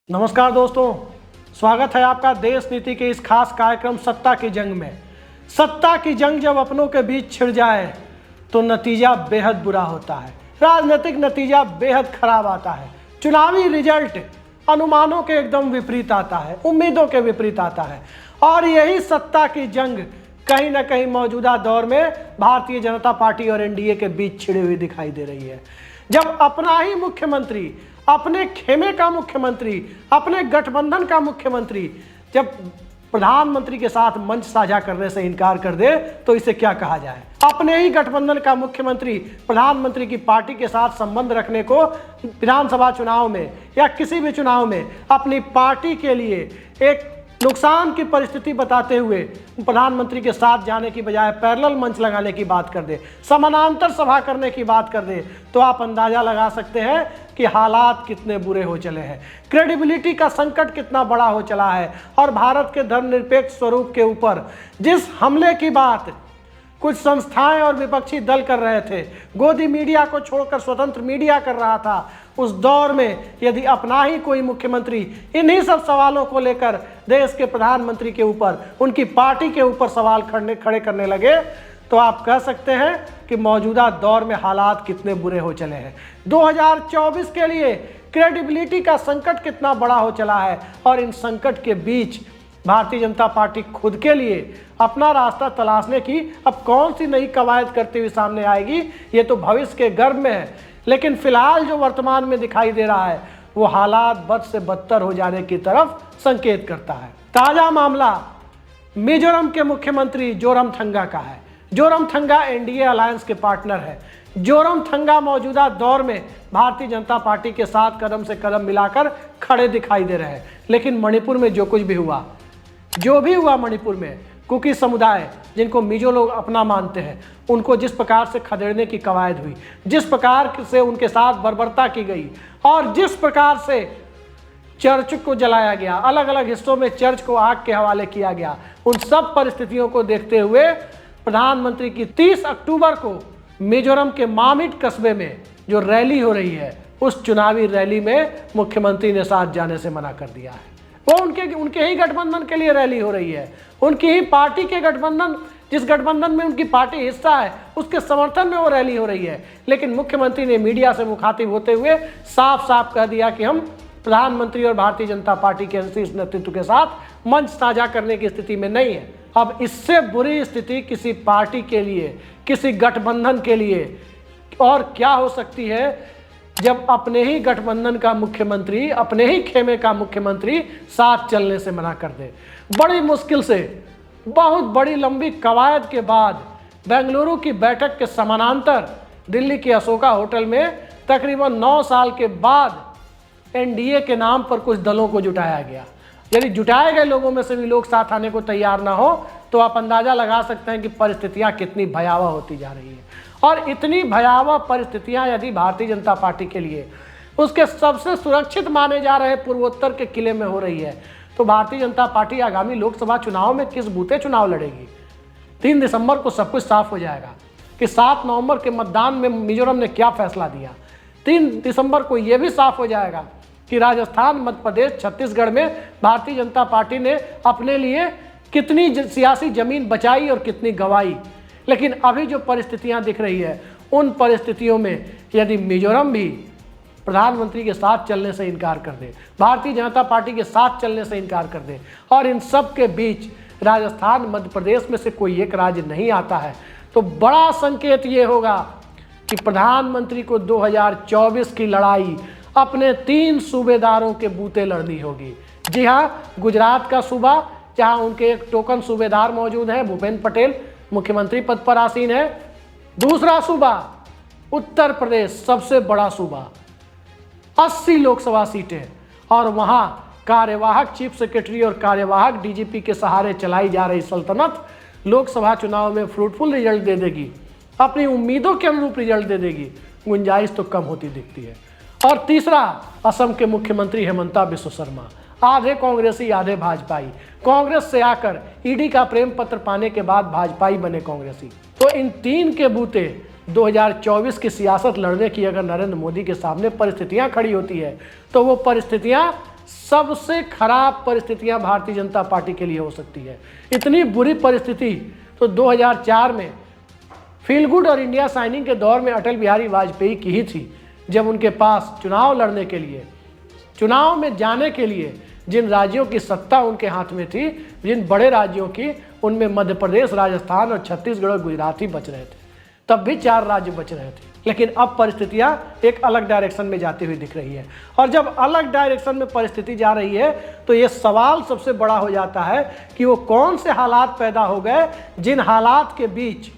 नमस्कार दोस्तों, स्वागत है आपका देश नीति के इस खास कार्यक्रम सत्ता की जंग में। सत्ता की जंग जब अपनों के बीच छिड़ जाए तो नतीजा बेहद बुरा होता है। राजनीतिक नतीजा बेहद खराब आता है। चुनावी रिजल्ट अनुमानों के एकदम विपरीत आता है, उम्मीदों के विपरीत आता है। और यही सत्ता की जंग कहीं ना कहीं मौजूदा दौर में भारतीय जनता पार्टी और एनडीए के बीच छिड़ी हुई दिखाई दे रही है। जब अपना ही मुख्यमंत्री, अपने खेमे का मुख्यमंत्री, अपने गठबंधन का मुख्यमंत्री जब प्रधानमंत्री के साथ मंच साझा करने से इनकार कर दे तो इसे क्या कहा जाए। अपने ही गठबंधन का मुख्यमंत्री प्रधानमंत्री की पार्टी के साथ संबंध रखने को विधानसभा चुनाव में या किसी भी चुनाव में अपनी पार्टी के लिए एक नुकसान की परिस्थिति बताते हुए प्रधानमंत्री के साथ जाने की बजाय पैरेलल मंच लगाने की बात कर दे, समानांतर सभा करने की बात कर दे, तो आप अंदाजा लगा सकते हैं कि हालात कितने बुरे हो चले हैं, क्रेडिबिलिटी का संकट कितना बड़ा हो चला है। और भारत के धर्मनिरपेक्ष स्वरूप के ऊपर जिस हमले की बात कुछ संस्थाएं और विपक्षी दल कर रहे थे, गोदी मीडिया को छोड़कर स्वतंत्र मीडिया कर रहा था, उस दौर में यदि अपना ही कोई मुख्यमंत्री इन्हीं सब सवालों को लेकर देश के प्रधानमंत्री के ऊपर, उनकी पार्टी के ऊपर सवाल खड़े करने लगे तो आप कह सकते हैं कि मौजूदा दौर में हालात कितने बुरे हो चले हैं। 2024 के लिए क्रेडिबिलिटी का संकट कितना बड़ा हो चला है। और इन संकट के बीच भारतीय जनता पार्टी खुद के लिए अपना रास्ता तलाशने की अब कौन सी नई कवायद करते हुए सामने आएगी, ये तो भविष्य के गर्भ में है। लेकिन फिलहाल जो वर्तमान में दिखाई दे रहा है वो हालात बद से बदतर हो जाने की तरफ संकेत करता है। ताजा मामला मिजोरम के मुख्यमंत्री जोरमथंगा का है। जोरमथंगा एनडीए अलायंस के पार्टनर है। जोरमथंगा मौजूदा दौर में भारतीय जनता पार्टी के साथ कदम से कदम मिलाकर खड़े दिखाई दे रहे हैं। लेकिन मणिपुर में जो कुछ भी हुआ, जो भी हुआ मणिपुर में, कुकी समुदाय जिनको मिजो लोग अपना मानते हैं, उनको जिस प्रकार से खदेड़ने की कवायद हुई, जिस प्रकार से उनके साथ बर्बरता की गई और जिस प्रकार से चर्च को जलाया गया, अलग अलग हिस्सों में चर्च को आग के हवाले किया गया, उन सब परिस्थितियों को देखते हुए प्रधानमंत्री की 30 अक्टूबर को मिजोरम के मामिट कस्बे में जो रैली हो रही है, उस चुनावी रैली में मुख्यमंत्री ने साथ जाने से मना कर दिया है। वो उनके ही गठबंधन के लिए रैली हो रही है, उनकी ही पार्टी के गठबंधन, जिस गठबंधन में उनकी पार्टी हिस्सा है, उसके समर्थन में वो रैली हो रही है। लेकिन मुख्यमंत्री ने मीडिया से मुखातिब होते हुए साफ साफ कह दिया कि हम प्रधानमंत्री और भारतीय जनता पार्टी के शीर्ष नेतृत्व के साथ मंच साझा करने की स्थिति में नहीं है। अब इससे बुरी स्थिति किसी पार्टी के लिए, किसी गठबंधन के लिए और क्या हो सकती है जब अपने ही गठबंधन का मुख्यमंत्री, अपने ही खेमे का मुख्यमंत्री साथ चलने से मना कर दे। बड़ी मुश्किल से, बहुत बड़ी लंबी कवायद के बाद बेंगलुरु की बैठक के समानांतर दिल्ली के अशोका होटल में तकरीबन 9 साल के बाद एनडीए के नाम पर कुछ दलों को जुटाया गया। यदि जुटाए गए लोगों में से भी लोग साथ आने को तैयार ना हो तो आप अंदाजा लगा सकते हैं कि परिस्थितियां कितनी भयावह होती जा रही है। और इतनी भयावह परिस्थितियां यदि भारतीय जनता पार्टी के लिए उसके सबसे सुरक्षित माने जा रहे पूर्वोत्तर के किले में हो रही है तो भारतीय जनता पार्टी आगामी लोकसभा चुनाव में किस बूते चुनाव लड़ेगी। 3 दिसंबर को सब कुछ साफ हो जाएगा कि 7 नवंबर के मतदान में मिजोरम ने क्या फैसला दिया। 3 दिसंबर को यह भी साफ हो जाएगा कि राजस्थान, मध्य प्रदेश, छत्तीसगढ़ में भारतीय जनता पार्टी ने अपने लिए कितनी सियासी जमीन बचाई और कितनी गंवाई। लेकिन अभी जो परिस्थितियां दिख रही है, उन परिस्थितियों में यदि मिजोरम भी प्रधानमंत्री के साथ चलने से इनकार कर दे, भारतीय जनता पार्टी के साथ चलने से इनकार कर दे और इन सब के बीच राजस्थान, मध्य प्रदेश में से कोई एक राज्य नहीं आता है, तो बड़ा संकेत ये होगा कि प्रधानमंत्री को 2024 की लड़ाई अपने 3 सूबेदारों के बूते लड़नी होगी। जी हाँ, गुजरात का सूबा जहाँ उनके एक टोकन सूबेदार मौजूद हैं, भूपेंद्र पटेल मुख्यमंत्री पद पर आसीन है। दूसरा सूबा उत्तर प्रदेश, सबसे बड़ा सूबा, 80 लोकसभा सीटें, और वहां कार्यवाहक चीफ सेक्रेटरी और कार्यवाहक डीजीपी के सहारे चलाई जा रही सल्तनत लोकसभा चुनाव में फ्रूटफुल रिजल्ट दे देगी, अपनी उम्मीदों के अनुरूप रिजल्ट दे देगी। गुंजाइश तो कम होती दिखती है। और तीसरा असम के मुख्यमंत्री हेमंता बिस्वा शर्मा, आधे कांग्रेसी आधे भाजपाई, कांग्रेस से आकर ईडी का प्रेम पत्र पाने के बाद भाजपाई बने कांग्रेसी। तो इन 3 के बूते 2024 की सियासत लड़ने की अगर नरेंद्र मोदी के सामने परिस्थितियां खड़ी होती है तो वो परिस्थितियां सबसे खराब परिस्थितियां भारतीय जनता पार्टी के लिए हो सकती है। इतनी बुरी परिस्थिति तो 2004 में फील गुड और इंडिया साइनिंग के दौर में अटल बिहारी वाजपेयी की ही थी, जब उनके पास चुनाव लड़ने के लिए, चुनाव में जाने के लिए जिन राज्यों की सत्ता उनके हाथ में थी, जिन बड़े राज्यों की, उनमें मध्य प्रदेश, राजस्थान और छत्तीसगढ़ और गुजरात ही बच रहे थे। तब भी 4 राज्य बच रहे थे, लेकिन अब परिस्थितियां एक अलग डायरेक्शन में जाती हुई दिख रही है। और जब अलग डायरेक्शन में परिस्थिति जा रही है तो ये सवाल सबसे बड़ा हो जाता है कि वो कौन से हालात पैदा हो गए जिन हालात के बीच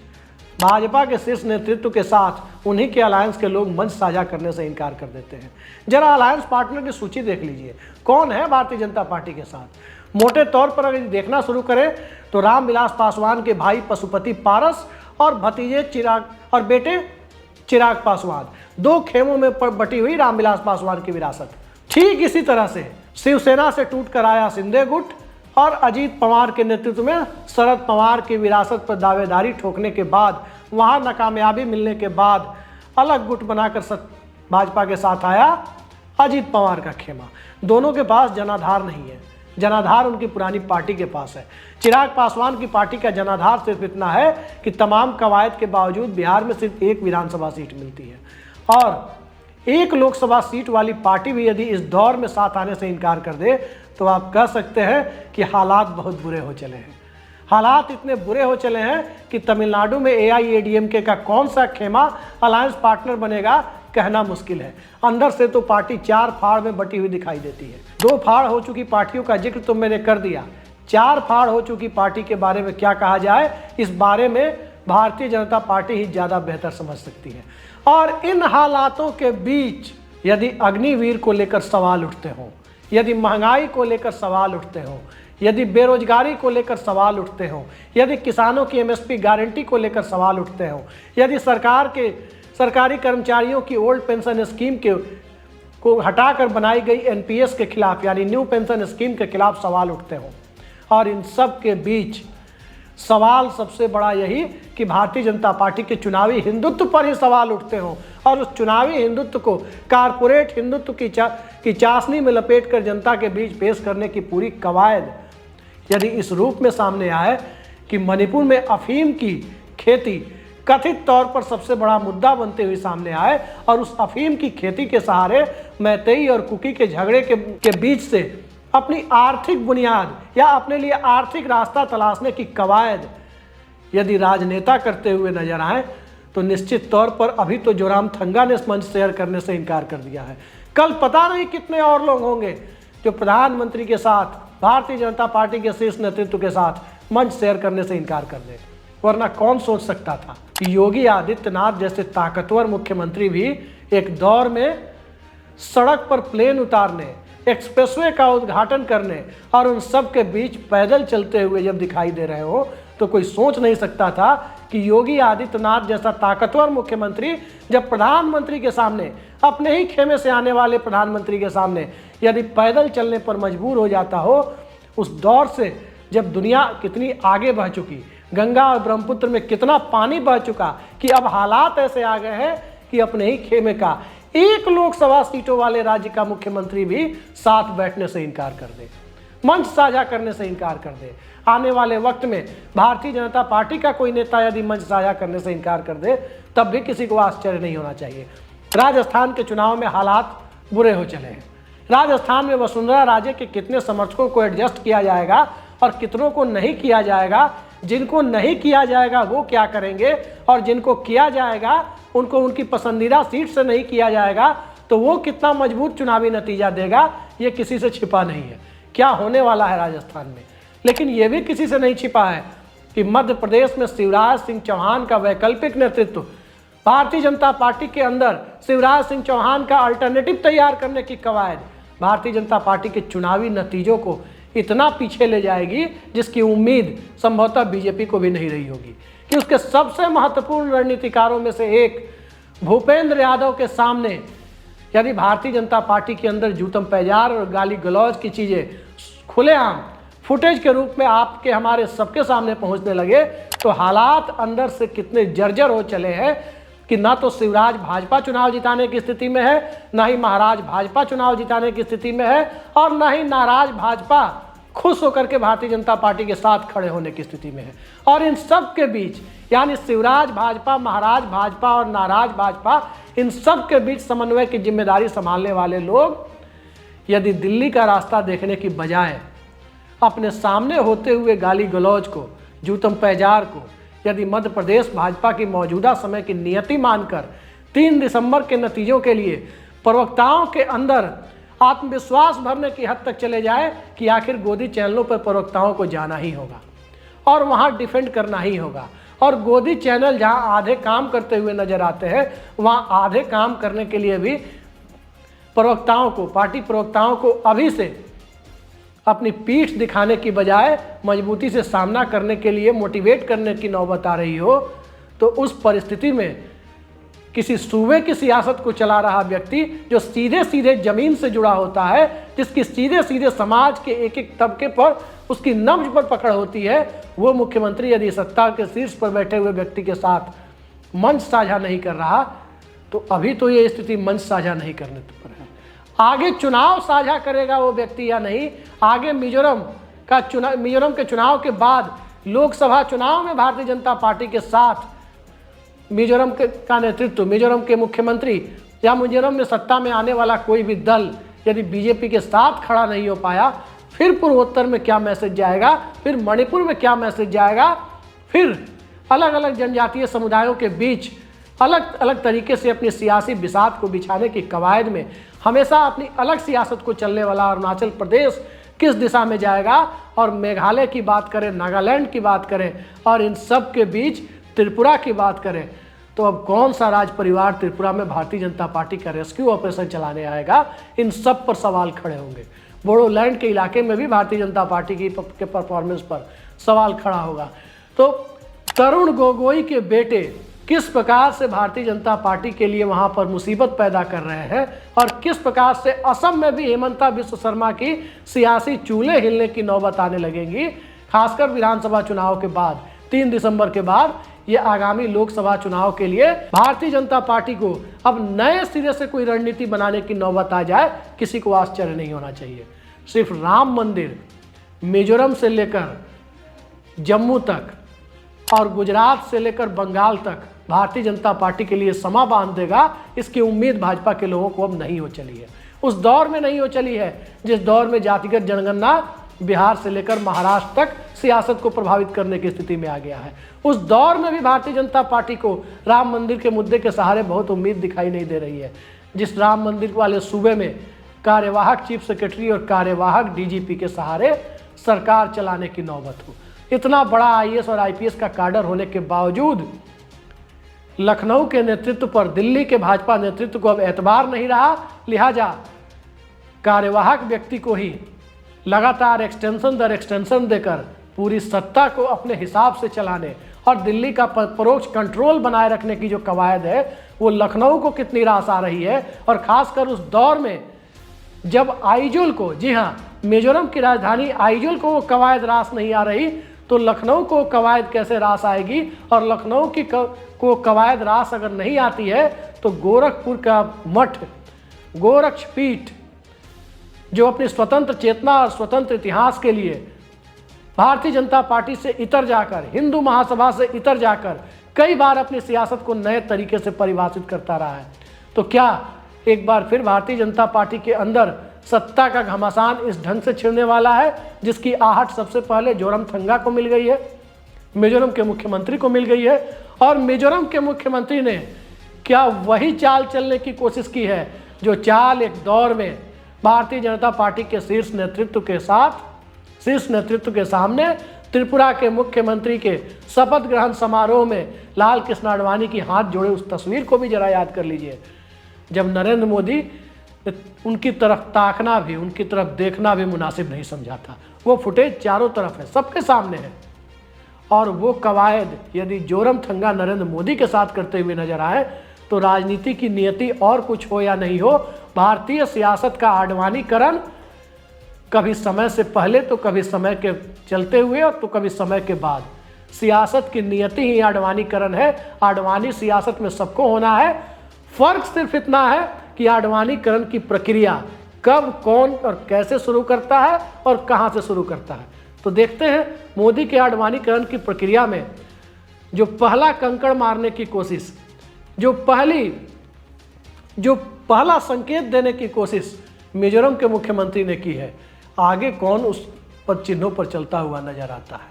भाजपा के शीर्ष नेतृत्व के साथ उन्हीं के अलायंस के लोग मंच साझा करने से इनकार कर देते हैं। जरा अलायंस पार्टनर की सूची देख लीजिए, कौन है भारतीय जनता पार्टी के साथ। मोटे तौर पर अगर देखना शुरू करें तो रामविलास पासवान के भाई पशुपति पारस और भतीजे चिराग और बेटे चिराग पासवान, 2 खेमों में बटी हुई रामविलास पासवान की विरासत। ठीक इसी तरह से शिवसेना से टूट कर आया शिंदे गुट और अजीत पवार के नेतृत्व में शरद पवार की विरासत पर दावेदारी ठोकने के बाद, वहां नाकामयाबी मिलने के बाद अलग गुट बनाकर भाजपा के साथ आया अजीत पवार का खेमा। दोनों के पास जनाधार नहीं है, जनाधार उनकी पुरानी पार्टी के पास है। चिराग पासवान की पार्टी का जनाधार सिर्फ इतना है कि तमाम कवायद के बावजूद बिहार में सिर्फ 1 विधानसभा सीट मिलती है, और 1 लोकसभा सीट वाली पार्टी भी यदि इस दौर में साथ आने से इनकार कर दे तो आप कह सकते हैं कि हालात बहुत बुरे हो चले हैं। हालात इतने बुरे हो चले हैं कि तमिलनाडु में AIADMK का कौन सा खेमा अलायंस पार्टनर बनेगा कहना मुश्किल है। अंदर से तो पार्टी 4 फाड़ में बटी हुई दिखाई देती है। 2 फाड़ हो चुकी पार्टियों का जिक्र तो मैंने कर दिया, 4 फाड़ हो चुकी पार्टी के बारे में क्या कहा जाए, इस बारे में भारतीय जनता पार्टी ही ज़्यादा बेहतर समझ सकती है। और इन हालातों के बीच यदि अग्निवीर को लेकर सवाल उठते हों, यदि महंगाई को लेकर सवाल उठते हों, यदि बेरोजगारी को लेकर सवाल उठते हों, यदि किसानों की MSP गारंटी को लेकर सवाल उठते हों, यदि सरकारी कर्मचारियों की ओल्ड पेंशन स्कीम को हटाकर बनाई गई NPS के खिलाफ यानी न्यू पेंशन स्कीम के खिलाफ सवाल उठते हों, और इन सब के बीच सवाल सबसे बड़ा यही कि भारतीय जनता पार्टी के चुनावी हिंदुत्व पर ही सवाल उठते हों, और उस चुनावी हिंदुत्व को कारपोरेट हिंदुत्व की चाशनी में लपेटकर जनता के बीच पेश करने की पूरी कवायद यदि इस रूप में सामने आए कि मणिपुर में अफीम की खेती कथित तौर पर सबसे बड़ा मुद्दा बनते हुए सामने आए, और उस अफीम की खेती के सहारे मैतेई और कुकी के झगड़े के बीच से अपनी आर्थिक बुनियाद या अपने लिए आर्थिक रास्ता तलाशने की कवायद यदि राजनेता करते हुए नजर आए तो निश्चित तौर पर अभी तो जोरामथंगा ने मंच शेयर करने से इनकार कर दिया है। कल पता नहीं कितने और लोग होंगे जो प्रधानमंत्री के साथ, भारतीय जनता पार्टी के शीर्ष नेतृत्व के साथ मंच शेयर करने से इनकार कर दे। वरना कौन सोच सकता था कि योगी आदित्यनाथ जैसे ताकतवर मुख्यमंत्री भी एक दौर में सड़क पर प्लेन उतारने, एक्सप्रेसवे का उद्घाटन करने और उन सब के बीच पैदल चलते हुए जब दिखाई दे रहे हो तो कोई सोच नहीं सकता था कि योगी आदित्यनाथ जैसा ताकतवर मुख्यमंत्री जब प्रधानमंत्री के सामने, अपने ही खेमे से आने वाले प्रधानमंत्री के सामने यदि पैदल चलने पर मजबूर हो जाता हो, उस दौर से जब दुनिया कितनी आगे बढ़ चुकी, गंगा और ब्रह्मपुत्र में कितना पानी बह चुका कि अब हालात ऐसे आ गए हैं कि अपने ही खेमे का 1 लोकसभा सीटों वाले राज्य का मुख्यमंत्री भी साथ बैठने से इनकार कर दे, मंच साझा करने से इनकार कर दे। आने वाले वक्त में भारतीय जनता पार्टी का कोई नेता यदि मंच साझा करने से इनकार कर दे तब भी किसी को आश्चर्य नहीं होना चाहिए। राजस्थान के चुनाव में हालात बुरे हो चले हैं। राजस्थान में वसुंधरा राजे के कितने समर्थकों को एडजस्ट किया जाएगा और कितनों को नहीं किया जाएगा, जिनको नहीं किया जाएगा वो क्या करेंगे, और जिनको किया जाएगा उनको उनकी पसंदीदा सीट से नहीं किया जाएगा तो वो कितना मजबूत चुनावी नतीजा देगा, ये किसी से छिपा नहीं है। क्या होने वाला है राजस्थान में, लेकिन ये भी किसी से नहीं छिपा है कि मध्य प्रदेश में शिवराज सिंह चौहान का वैकल्पिक नेतृत्व, भारतीय जनता पार्टी के अंदर शिवराज सिंह चौहान का अल्टरनेटिव तैयार करने की कवायद भारतीय जनता पार्टी के चुनावी नतीजों को इतना पीछे ले जाएगी जिसकी उम्मीद संभवतः बीजेपी को भी नहीं रही होगी कि उसके सबसे महत्वपूर्ण रणनीतिकारों में से एक भूपेंद्र यादव के सामने यदि भारतीय जनता पार्टी के अंदर जूतम पैजार और गाली गलौज की चीज़ें खुलेआम फुटेज के रूप में आपके हमारे सबके सामने पहुंचने लगे तो हालात अंदर से कितने जर्जर हो चले हैं कि ना तो शिवराज भाजपा चुनाव जिताने की स्थिति में है, ना ही महाराज भाजपा चुनाव जिताने की स्थिति में है, और ना ही नाराज भाजपा खुश होकर के भारतीय जनता पार्टी के साथ खड़े होने की स्थिति में है। और इन सब के बीच, यानी शिवराज भाजपा, महाराज भाजपा और नाराज भाजपा, इन सब के बीच समन्वय की जिम्मेदारी संभालने वाले लोग यदि दिल्ली का रास्ता देखने की बजाय अपने सामने होते हुए गाली गलौज को, जूतम पैजार को यदि मध्य प्रदेश भाजपा की मौजूदा समय की नियति मानकर 3 दिसंबर के नतीजों के लिए प्रवक्ताओं के अंदर आत्मविश्वास भरने की हद तक चले जाए कि आखिर गोदी चैनलों पर प्रवक्ताओं को जाना ही होगा और वहां डिफेंड करना ही होगा, और गोदी चैनल जहां आधे काम करते हुए नजर आते हैं वहां आधे काम करने के लिए भी प्रवक्ताओं को, पार्टी प्रवक्ताओं को अभी से अपनी पीठ दिखाने की बजाय मजबूती से सामना करने के लिए मोटिवेट करने की नौबत आ रही हो, तो उस परिस्थिति में किसी सूबे की सियासत को चला रहा व्यक्ति जो सीधे सीधे जमीन से जुड़ा होता है, जिसकी सीधे सीधे समाज के एक एक तबके पर उसकी नब्ज पर पकड़ होती है, वो मुख्यमंत्री यदि सत्ता के शीर्ष पर बैठे हुए व्यक्ति के साथ मंच साझा नहीं कर रहा, तो अभी तो ये स्थिति मंच साझा नहीं करने पर है। आगे चुनाव साझा करेगा वो व्यक्ति या नहीं, आगे मिजोरम के चुनाव के बाद लोकसभा चुनाव में भारतीय जनता पार्टी के साथ मिजोरम का नेतृत्व, मिजोरम के मुख्यमंत्री या मिजोरम में सत्ता में आने वाला कोई भी दल यदि बीजेपी के साथ खड़ा नहीं हो पाया, फिर पूर्वोत्तर में क्या मैसेज जाएगा, फिर मणिपुर में क्या मैसेज जाएगा, फिर अलग अलग जनजातीय समुदायों के बीच अलग अलग तरीके से अपनी सियासी बिसात को बिछाने की कवायद में हमेशा अपनी अलग सियासत को चलने वाला अरुणाचल प्रदेश किस दिशा में जाएगा, और मेघालय की बात करें, नागालैंड की बात करें, और इन सब के बीच त्रिपुरा की बात करें, तो अब कौन सा राज परिवार त्रिपुरा में भारतीय जनता पार्टी का रेस्क्यू ऑपरेशन चलाने आएगा, इन सब पर सवाल खड़े होंगे। बोडोलैंड के इलाके में भी भारतीय जनता पार्टी के परफॉर्मेंस पर सवाल खड़ा होगा। तो तरुण गोगोई के बेटे किस प्रकार से भारतीय जनता पार्टी के लिए वहां पर मुसीबत पैदा कर रहे हैं, और किस प्रकार से असम में भी हेमंता विश्व शर्मा की सियासी चूल्हे हिलने की नौबत आने लगेगी, खासकर विधानसभा चुनाव के बाद 3 दिसंबर के बाद। ये आगामी लोकसभा चुनाव के लिए भारतीय जनता पार्टी को अब नए सिरे से कोई रणनीति बनाने की नौबत आ जाए, किसी को आश्चर्य नहीं होना चाहिए। सिर्फ राम मंदिर मिजोरम से लेकर जम्मू तक और गुजरात से लेकर बंगाल तक भारतीय जनता पार्टी के लिए समा बांध देगा, इसकी उम्मीद भाजपा के लोगों को अब नहीं हो चली है। उस दौर में नहीं हो चली है जिस दौर में जातिगत जनगणना बिहार से लेकर महाराष्ट्र तक सियासत को प्रभावित करने की स्थिति में आ गया है। उस दौर में भी भारतीय जनता पार्टी को राम मंदिर के मुद्दे के सहारे बहुत उम्मीद दिखाई नहीं दे रही है। जिस राम मंदिर वाले सूबे में कार्यवाहक चीफ सेक्रेटरी और कार्यवाहक डीजीपी के सहारे सरकार चलाने की नौबत हो, इतना बड़ा आईएएस और आईपीएस का काडर होने के बावजूद लखनऊ के नेतृत्व पर दिल्ली के भाजपा नेतृत्व को अब एतबार नहीं रहा, लिहाजा कार्यवाहक व्यक्ति को ही लगातार एक्सटेंशन दर एक्सटेंशन देकर पूरी सत्ता को अपने हिसाब से चलाने और दिल्ली का परोक्ष कंट्रोल बनाए रखने की जो कवायद है वो लखनऊ को कितनी रास आ रही है। और खासकर उस दौर में जब आइजोल को, जी हाँ, मिजोरम की राजधानी आइजोल को वो कवायद रास नहीं आ रही, तो लखनऊ को कवायद कैसे रास आएगी। और लखनऊ की को कवायद रास अगर नहीं आती है तो गोरखपुर का मठ, गोरक्षपीठ, जो अपनी स्वतंत्र चेतना और स्वतंत्र इतिहास के लिए भारतीय जनता पार्टी से इतर जाकर, हिंदू महासभा से इतर जाकर कई बार अपनी सियासत को नए तरीके से परिभाषित करता रहा है, तो क्या एक बार फिर भारतीय जनता पार्टी के अंदर सत्ता का घमासान इस ढंग से छिड़ने वाला है जिसकी आहट सबसे पहले जोरमथंगा को मिल गई है, मिजोरम के मुख्यमंत्री को मिल गई है। और मिजोरम के मुख्यमंत्री ने क्या वही चाल चलने की कोशिश की है जो चाल एक दौर में भारतीय जनता पार्टी के शीर्ष नेतृत्व के सामने त्रिपुरा के मुख्यमंत्री के शपथ ग्रहण समारोह में लाल कृष्ण आडवाणी की हाथ जोड़े उस तस्वीर को भी जरा याद कर लीजिए, जब नरेंद्र मोदी उनकी तरफ ताकना भी, उनकी तरफ देखना भी मुनासिब नहीं समझा था। वो फुटेज चारों तरफ है, सबके सामने है। और वो कवायद यदि जोरमथंगा नरेंद्र मोदी के साथ करते हुए नजर आए तो राजनीति की नियति और कुछ हो या नहीं हो, भारतीय सियासत का आडवाणीकरण कभी समय से पहले तो कभी समय के चलते हुए और तो कभी समय के बाद सियासत की नियति ही आडवाणीकरण है। आडवाणी सियासत में सबको होना है। फर्क सिर्फ इतना है कि आडवाणीकरण की प्रक्रिया कब, कौन और कैसे शुरू करता है और कहां से शुरू करता है। तो देखते हैं मोदी के आडवाणीकरण की प्रक्रिया में जो पहला कंकड़ मारने की कोशिश, जो पहला संकेत देने की कोशिश मिजोरम के मुख्यमंत्री ने की है, आगे कौन उस पर चिन्हों पर चलता हुआ नजर आता है।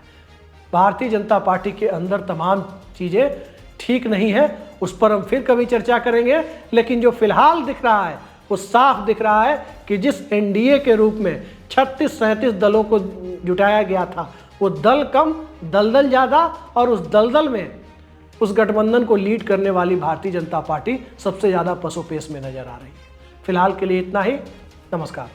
भारतीय जनता पार्टी के अंदर तमाम चीज़ें ठीक नहीं है, उस पर हम फिर कभी चर्चा करेंगे। लेकिन जो फिलहाल दिख रहा है वो साफ दिख रहा है कि जिस एनडीए के रूप में 36-37 दलों को जुटाया गया था, वो दल कम, दलदल ज़्यादा, और उस दलदल में उस गठबंधन को लीड करने वाली भारतीय जनता पार्टी सबसे ज़्यादा पसोपेश में नजर आ रही है। फिलहाल के लिए इतना ही। नमस्कार।